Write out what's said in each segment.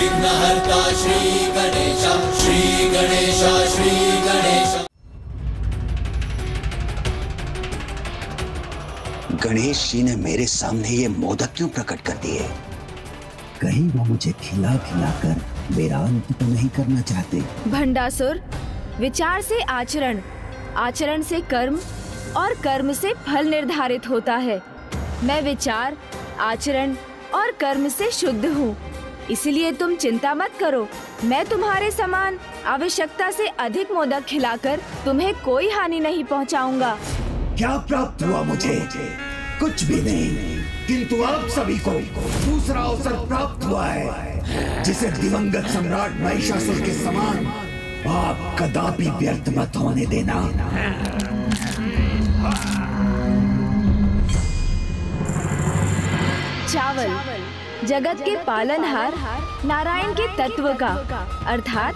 विघ्नहर्ता श्री गणेश, श्री गणेश, श्री गणेश। गणेश जी ने मेरे सामने ये मोदक क्यों प्रकट कर दिए? कहीं वो मुझे खिला खिला कर मेरा अंत तो नहीं करना चाहते। भंडासुर, विचार से आचरण, आचरण से कर्म और कर्म से फल निर्धारित होता है। मैं विचार, आचरण और कर्म से शुद्ध हूँ, इसलिए तुम चिंता मत करो। मैं तुम्हारे समान आवश्यकता से अधिक मोदक खिलाकर तुम्हें कोई हानि नहीं पहुँचाऊंगा। क्या प्राप्त हुआ मुझे? कुछ भी नहीं, किंतु आप सभी को दूसरा अवसर प्राप्त हुआ है, जिसे दिवंगत सम्राट महिषासुर के समान आप कदापि व्यर्थ मत होने देना। चावल जगत के पालनहार नारायण के तत्व का अर्थात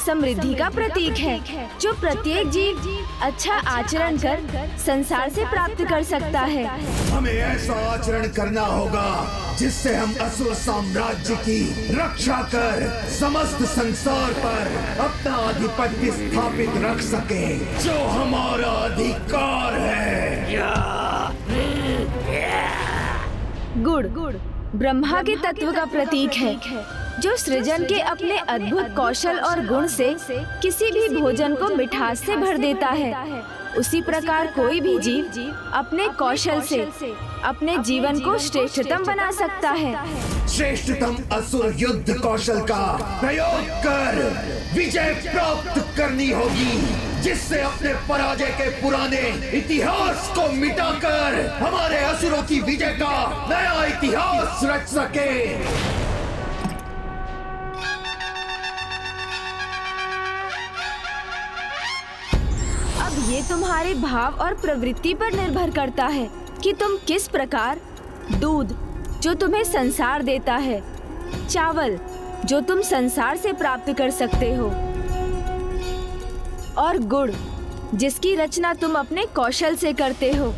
समृद्धि का प्रतीक है, जो प्रत्येक जीव अच्छा आचरण कर संसार से प्राप्त कर सकता है। हमें ऐसा आचरण करना होगा जिससे हम असुर साम्राज्य की रक्षा कर समस्त संसार पर अपना आधिपत्य स्थापित रख सके, जो हमारा अधिकार है। गुड़ ब्रह्मा के तत्व का प्रतीक है, जो सृजन के अपने अद्भुत कौशल और गुण से किसी भी भोजन को मिठास से भर देता है। उसी प्रकार कोई भी जीव अपने कौशल से अपने जीवन को श्रेष्ठतम बना सकता है। श्रेष्ठतम असुर युद्ध कौशल का प्रयोग कर विजय प्राप्त करनी होगी, जिससे अपने पराजय के पुराने इतिहास को मिटाकर हमारे असुरों की विजय का नया इतिहास रच सके। अब ये तुम्हारे भाव और प्रवृत्ति पर निर्भर करता है कि तुम किस प्रकार दूध, जो तुम्हें संसार देता है, चावल, जो तुम संसार से प्राप्त कर सकते हो, और गुड़, जिसकी रचना तुम अपने कौशल से करते हो,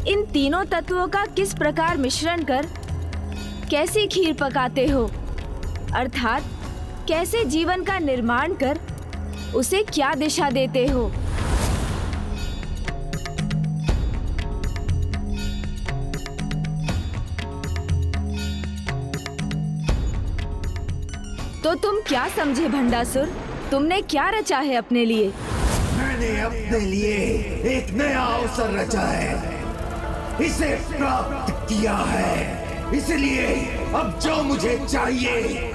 इन तीनों तत्वों का किस प्रकार मिश्रण कर कैसी खीर पकाते हो, अर्थात कैसे जीवन का निर्माण कर उसे क्या दिशा देते हो। तो तुम क्या समझे भंडासुर? तुमने क्या रचा है अपने लिए? मैंने अपने लिए एक नया अवसर रचा है, इसे प्राप्त किया है, इसलिए अब जो मुझे चाहिए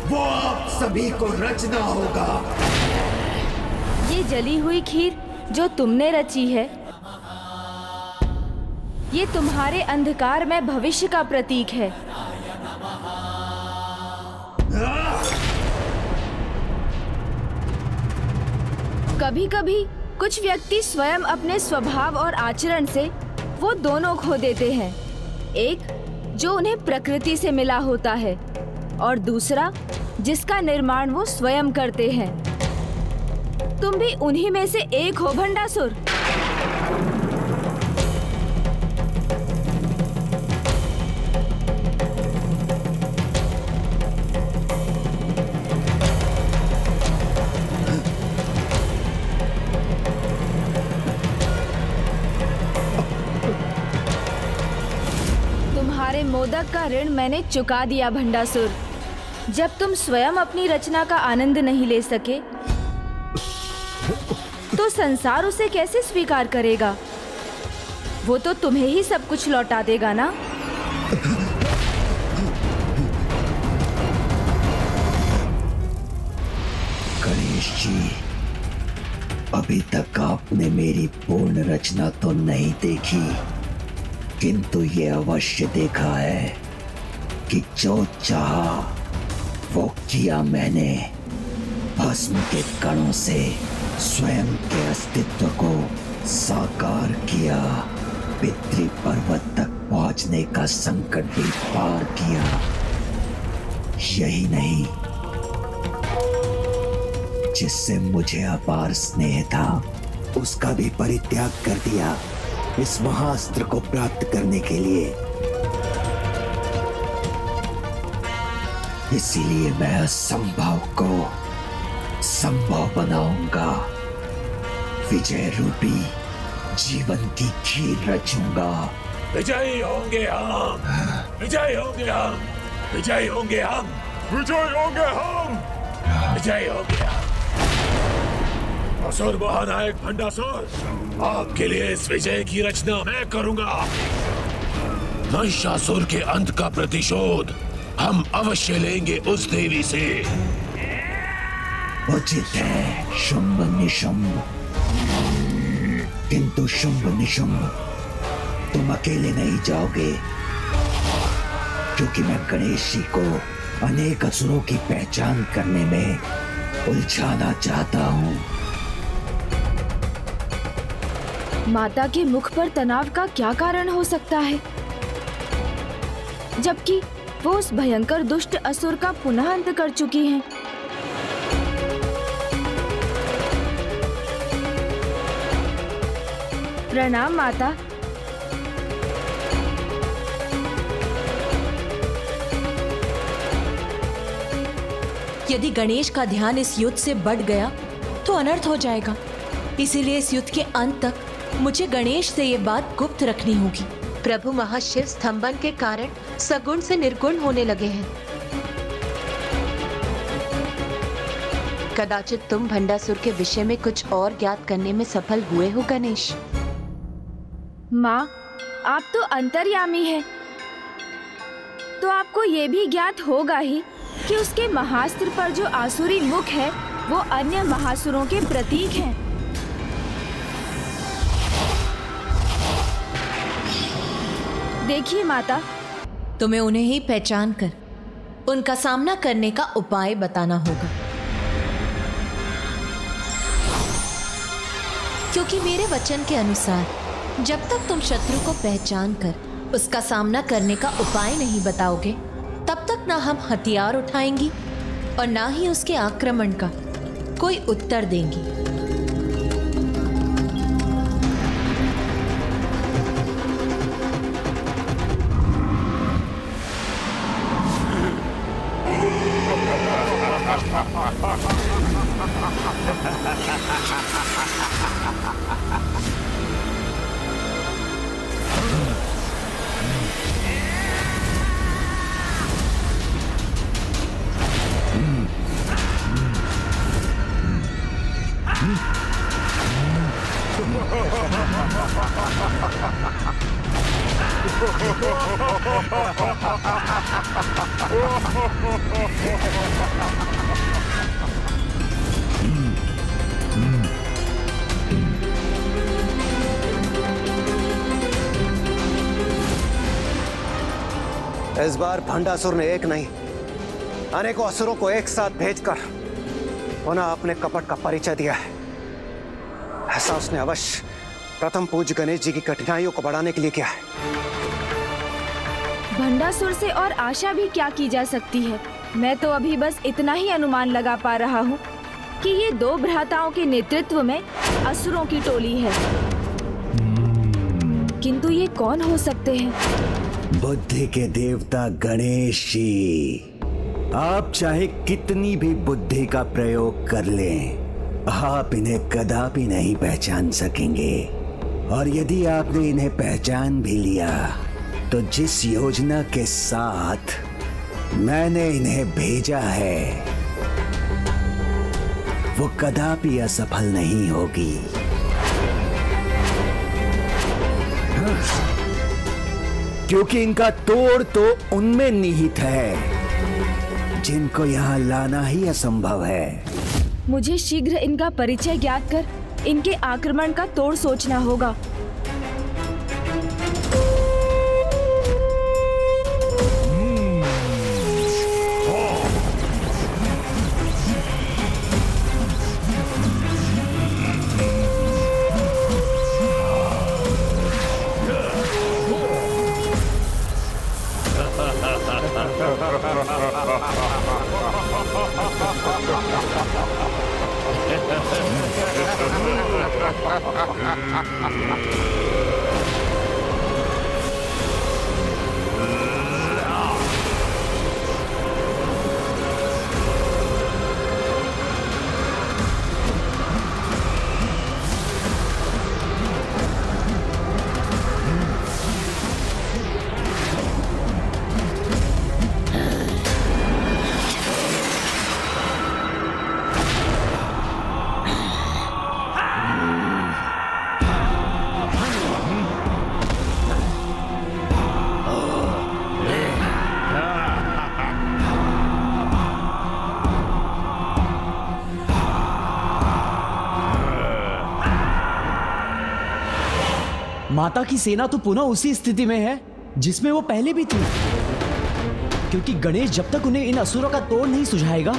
वो आप सभी को रचना होगा। ये जली हुई खीर जो तुमने रची है, ये तुम्हारे अंधकार में भविष्य का प्रतीक है। कभी कभी कुछ व्यक्ति स्वयं अपने स्वभाव और आचरण से वो दोनों खो देते हैं, एक जो उन्हें प्रकृति से मिला होता है और दूसरा जिसका निर्माण वो स्वयं करते हैं। तुम भी उन्हीं में से एक हो भंडासुर। मोदक का ऋण मैंने चुका दिया भंडासुर। जब तुम स्वयं अपनी रचना का आनंद नहीं ले सके तो संसार उसे कैसे स्वीकार करेगा? वो तो तुम्हें ही सब कुछ लौटा देगा ना। गणेश जी, अभी तक आपने मेरी पूर्ण रचना तो नहीं देखी, किंतु ये अवश्य देखा है कि जो चाहा वो किया मैंने। भस्म के कणों से स्वयं के अस्तित्व को साकार किया, पितृ पर्वत तक पहुंचने का संकट भी पार किया। यही नहीं, जिससे मुझे अपार स्नेह था उसका भी परित्याग कर दिया इस महाअस्त्र को प्राप्त करने के लिए। इसीलिए मैं असंभव को संभव बनाऊंगा। विजय रूपी जीवन की खीर रचूंगा। विजयी होंगे हम, विजयी होंगे हम, विजयी होंगे हम, विजयी होंगे हम, विजयी होंगे हम। असुर महानायक भंडासुर, आपके लिए इस विजय की रचना मैं करूंगा। महिषासुर के अंत का प्रतिशोध हम अवश्य लेंगे उस देवी से। उचित है शुंभ निशुंभ, किंतु शुंभ निशुंभ तुम अकेले नहीं जाओगे, क्योंकि मैं गणेश जी को अनेक असुरों की पहचान करने में उलझाना चाहता हूँ। माता के मुख पर तनाव का क्या कारण हो सकता है, जबकि वो उस भयंकर दुष्ट असुर का पुनः अंत कर चुकी हैं। प्रणाम माता। यदि गणेश का ध्यान इस युद्ध से बढ़ गया तो अनर्थ हो जाएगा। इसीलिए इस युद्ध के अंत तक मुझे गणेश से ये बात गुप्त रखनी होगी। प्रभु महाशिव स्तंभन के कारण सगुण से निर्गुण होने लगे हैं। कदाचित तुम भंडासुर के विषय में कुछ और ज्ञात करने में सफल हुए हो गणेश। माँ, आप तो अंतर्यामी हैं, तो आपको ये भी ज्ञात होगा ही कि उसके महास्त्र पर जो आसुरी मुख है वो अन्य महासुरों के प्रतीक हैं। देखिए माता, तुम्हें उन्हें ही पहचान कर उनका सामना करने का उपाय बताना होगा, क्योंकि मेरे वचन के अनुसार जब तक तुम शत्रु को पहचान कर उसका सामना करने का उपाय नहीं बताओगे, तब तक ना हम हथियार उठाएंगी और ना ही उसके आक्रमण का कोई उत्तर देंगी। इस बार भंडासुर ने एक नहीं अनेकों असुरों को एक साथ भेजकर पुनः अपने कपट का परिचय दिया है। ऐसा उसने अवश्य प्रथम पूज्य गणेश जी की कठिनाइयों को बढ़ाने के लिए किया है। भंडासुर से और आशा भी क्या की जा सकती है। मैं तो अभी बस इतना ही अनुमान लगा पा रहा हूँ कि ये दो भ्राताओं के नेतृत्व में असुरों की टोली है, किंतु ये कौन हो सकते हैं? बुद्धि के देवता गणेश जी, आप चाहे कितनी भी बुद्धि का प्रयोग कर लें, आप इन्हें कदापि नहीं पहचान सकेंगे। और यदि आपने इन्हें पहचान भी लिया तो जिस योजना के साथ मैंने इन्हें भेजा है वो कदापि असफल नहीं होगी। क्योंकि इनका तोड़ तो उनमें निहित है जिनको यहाँ लाना ही असंभव है। मुझे शीघ्र इनका परिचय ज्ञात कर इनके आक्रमण का तोड़ सोचना होगा। माता की सेना तो पुनः उसी स्थिति में है जिसमें वो पहले भी थी, क्योंकि गणेश जब तक उन्हें इन असुरों का तोड़ नहीं सुझाएगा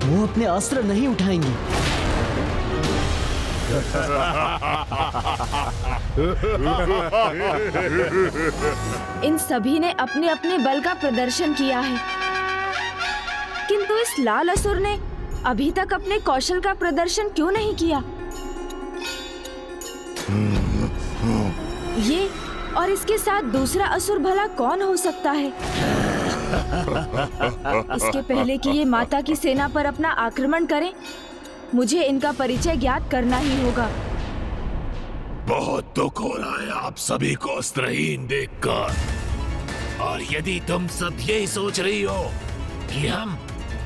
वो अपने अस्त्र नहीं उठाएंगी। इन सभी ने अपने अपने बल का प्रदर्शन किया है, किंतु इस लाल असुर ने अभी तक अपने कौशल का प्रदर्शन क्यों नहीं किया? ये और इसके साथ दूसरा असुर भला कौन हो सकता है? इसके पहले कि ये माता की सेना पर अपना आक्रमण करें, मुझे इनका परिचय ज्ञात करना ही होगा। बहुत दुख हो रहा है आप सभी को अस्त्रहीन देखकर। और यदि तुम सब यही सोच रही हो कि हम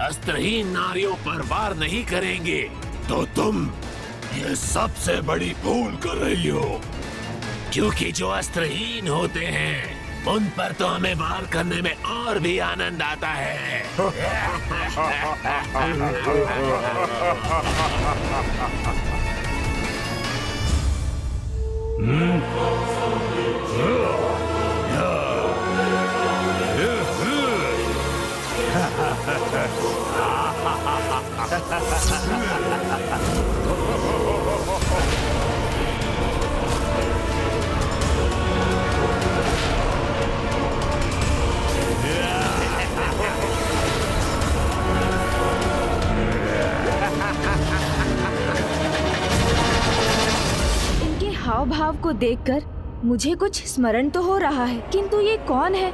अस्त्रहीन नारियों पर वार नहीं करेंगे, तो तुम ये सबसे बड़ी भूल कर रही हो। क्योंकि जो अस्त्रहीन होते हैं उन पर तो हमें वार करने में और भी आनंद आता है। हाव भाव को देखकर मुझे कुछ स्मरण तो हो रहा है, किंतु ये कौन है,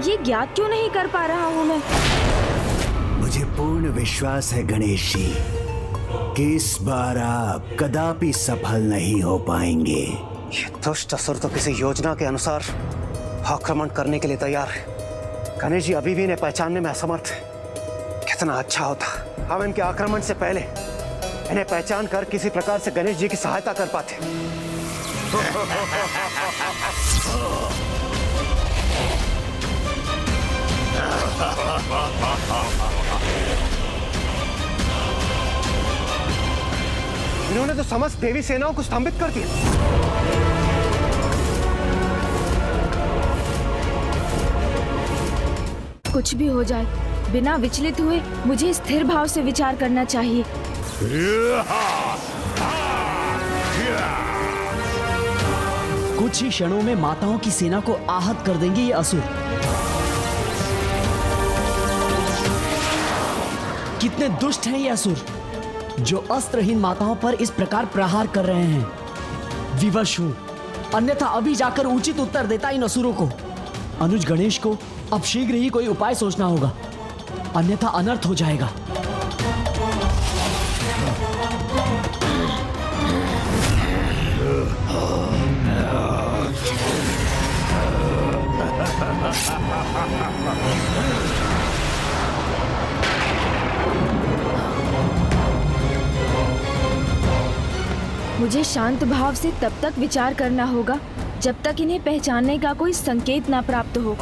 ये ज्ञात क्यों नहीं कर पा रहा हूँ मैं। मुझे पूर्ण विश्वास है गणेश जी कि इस बार आप कदापि सफल नहीं हो पाएंगे। ये दुष्ट असुर तो किसी योजना के अनुसार आक्रमण करने के लिए तैयार है। गणेश जी अभी भी इन्हें पहचानने में असमर्थ है। कितना अच्छा होता हम इनके आक्रमण से पहले इन्हें पहचान कर किसी प्रकार से गणेश जी की सहायता कर पाते। इन्होंने तो समस्त देवी सेनाओं को स्तंभित कर दिया। कुछ भी हो जाए, बिना विचलित हुए मुझे स्थिर भाव से विचार करना चाहिए। कुछ ही क्षणों में माताओं की सेना को आहत कर देंगे ये असुर। कितने दुष्ट हैं ये असुर जो अस्त्रहीन माताओं पर इस प्रकार प्रहार कर रहे हैं। विवश हूं, अन्यथा अभी जाकर उचित उत्तर देता इन असुरों को। अनुज गणेश को अब शीघ्र ही कोई उपाय सोचना होगा, अन्यथा अनर्थ हो जाएगा। मुझे शांत भाव से तब तक विचार करना होगा जब तक इन्हें पहचानने का कोई संकेत ना प्राप्त हो।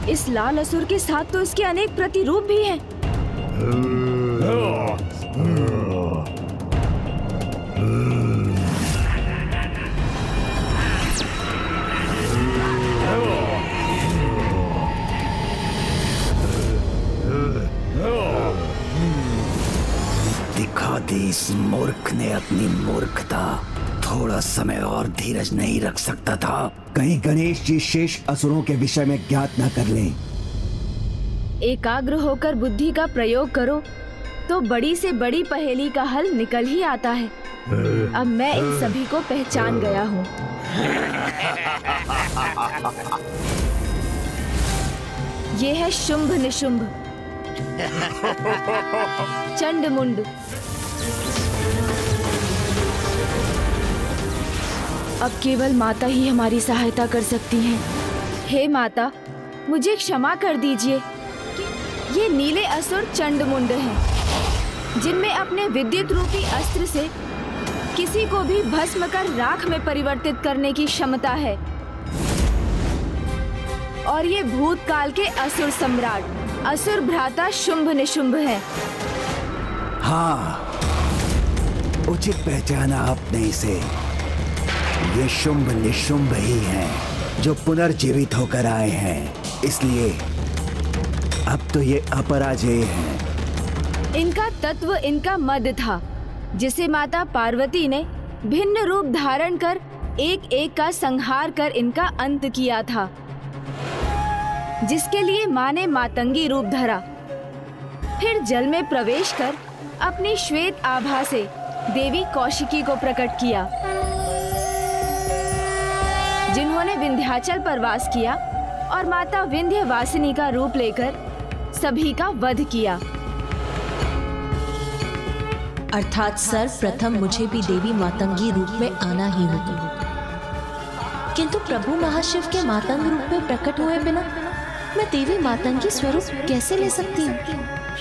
इस लाल असुर के साथ तो इसके अनेक प्रतिरूप भी हैं। दिखा दी इस मूर्ख ने अपनी मूर्खता। थोड़ा समय और धीरज नहीं रख सकता था? कहीं गणेश जी शेष असुरों के विषय में ज्ञात न कर लें। एकाग्र होकर बुद्धि का प्रयोग करो तो बड़ी से बड़ी पहेली का हल निकल ही आता है। अब मैं इन सभी को पहचान गया हूँ। ये है शुंभ निशुंभ, चंड मुंड। अब केवल माता ही हमारी सहायता कर सकती हैं। हे माता, मुझे क्षमा कर दीजिए ये नीले असुर चंडमुंड हैं, जिनमें अपने विद्युत रूपी अस्त्र से किसी को भी भस्म कर राख में परिवर्तित करने की क्षमता है। और ये भूतकाल के असुर सम्राट असुर भ्राता शुंभ निशुंभ है। हाँ, उचित पहचाना आपने इसे। ये शुंभ निशुंभ ही हैं जो पुनर्जीवित होकर आए हैं, इसलिए अब तो ये अपराजेय हैं। इनका तत्व इनका मद था, जिसे माता पार्वती ने भिन्न रूप धारण कर एक एक का संहार कर इनका अंत किया था, जिसके लिए माँ ने मातंगी रूप धरा। फिर जल में प्रवेश कर अपनी श्वेत आभा से देवी कौशिकी को प्रकट किया, जिन्होंने विंध्याचल पर वास किया और माता विंध्यवासिनी का रूप लेकर सभी का वध किया। अर्थात सर्वप्रथम मुझे भी देवी मातंगी रूप में आना ही होगा, किंतु प्रभु महाशिव के मातंग रूप में प्रकट हुए बिना मैं देवी मातंगी स्वरूप कैसे ले सकती हूँ?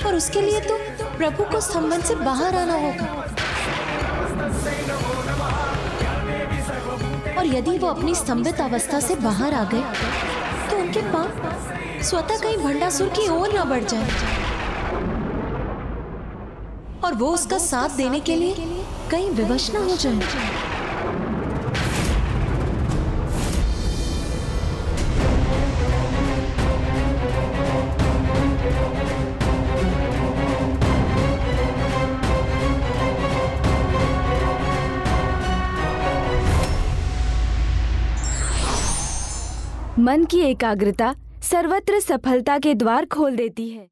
और उसके लिए तो प्रभु को स्तंभन से बाहर आना होगा। और यदि वो अपनी स्तंभित अवस्था से बाहर आ गए तो उनके पांव स्वतः कहीं भंडासुर की ओर न बढ़ जाए और वो उसका साथ देने के लिए कहीं विवश न हो जाए। मन की एकाग्रता सर्वत्र सफलता के द्वार खोल देती है।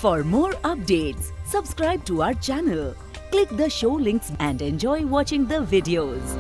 For more updates, subscribe to our channel, click the show links and enjoy watching the videos.